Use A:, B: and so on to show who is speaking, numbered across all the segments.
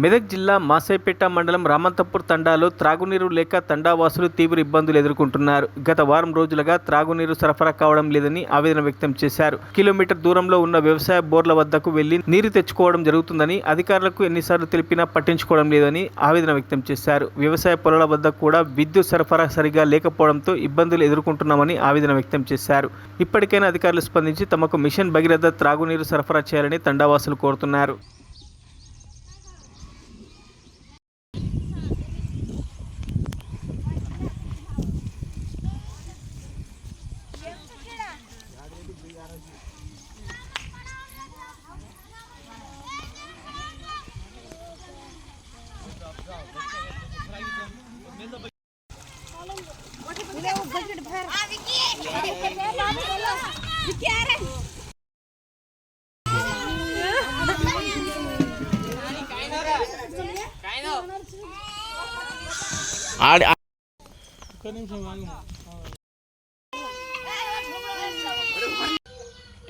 A: మెదక్ జిల్లా మాసైపేట మండలం రామంతపూర్ తండాలో త్రాగునీరు లేక తండావాసులు తీవ్ర ఇబ్బందులు ఎదుర్కొంటున్నారు. గత వారం రోజులుగా త్రాగునీరు సరఫరా కావడం లేదని ఆవేదన వ్యక్తం చేశారు. కిలోమీటర్ దూరంలో ఉన్న వ్యవసాయ బోర్ల వద్దకు వెళ్లి నీరు తెచ్చుకోవడం జరుగుతుందని అధికారులకు ఎన్నిసార్లు తెలిపినా పట్టించుకోవడం లేదని ఆవేదన వ్యక్తం చేశారు. వ్యవసాయ పొలాల వద్ద కూడా విద్యుత్ సరఫరా సరిగా లేకపోవడంతో ఇబ్బందులు ఎదుర్కొంటున్నామని ఆవేదన వ్యక్తం చేశారు. ఇప్పటికైనా అధికారులు స్పందించి తమకు మిషన్ భగీరథ త్రాగునీరు సరఫరా చేయాలని తండావాసులు కోరుతున్నారు.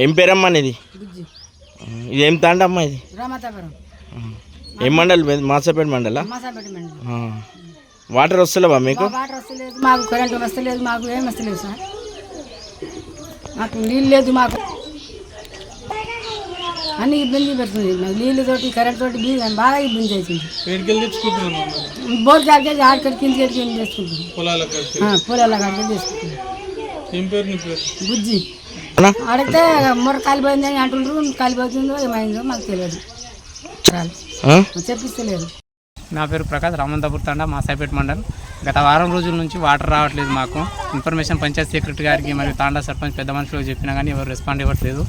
B: ఏం పేరమ్మా ఇది? ఇది ఏం తాండమ్మా ఇది? ఏం మండలి? మాసపేట మండలా? వాటర్ వస్తలేవా మీకు?
C: మాకు కరెంటు వస్తలేదు, మాకు ఏం వస్తలేదు సార్. మాకు నీళ్ళు లేదు, మాకు అన్ని ఇబ్బంది పెడుతుంది. మాకు నీళ్ళతోటి కరెంట్ తోటి బాగా ఇబ్బంది అవుతుంది. బోర్ కాడికి ఆడికి కింద చేసుకుంటాం, పొలాల కాడికి చేసుకుంటాం. బుజ్జి అడిగితే మొర కాలిపోయిందని అంటుండ్రు. కాలిపోతుందో ఏమైందో మాకు తెలియదు, చెప్పిస్తలేదు.
D: నా పేరు ప్రకాష్, రామంతపూర్ తండా మాసైపేట మండలం. గత వారం రోజుల నుంచి వాటర్ రావట్లేదు. మాకు ఇన్ఫర్మేషన్ పంచాయత్ సెక్రటరీ గారికి మరియు తాండా సర్పంచ్ పెద్ద మనుషులకు చెప్పినా కానీ ఎవరు రెస్పాండ్ ఇవ్వట్లేదు.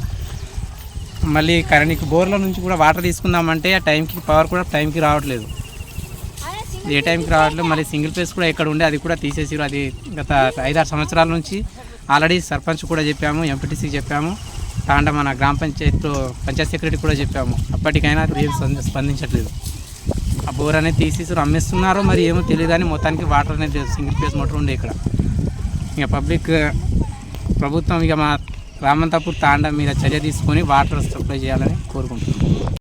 D: మళ్ళీ కరెంట్ బోర్ల నుంచి కూడా వాటర్ తీసుకుందామంటే ఆ టైంకి పవర్ కూడా టైంకి రావట్లేదు. ఏ టైంకి రావట్లేదు. మళ్ళీ సింగిల్ ఫేస్ కూడా ఎక్కడ ఉండే అది కూడా తీసేసారు. అది గత 5-6 సంవత్సరాల నుంచి ఆల్రెడీ సర్పంచ్ కూడా చెప్పాము, ఎంపీటీసీకి చెప్పాము, తాండా మన గ్రామ పంచాయతీలో పంచాయత్ సెక్రటరీ కూడా చెప్పాము. అప్పటికైనా ఏం స్పందించట్లేదు. ఆ బోర్ అనేది తీసేసారు, అమ్మేస్తున్నారో మరి ఏమో తెలియదు కానీ మొత్తానికి వాటర్ అనేది లేదు. సింగిల్ ఫేస్ మోటార్ ఉండే ఇక్కడ. ఇక ప్రభుత్వం ఇక మా రామంతపూర్ తాండా మీద చర్య తీసుకొని వాటర్ సప్లై చేయాలని కోరుకుంటున్నాం.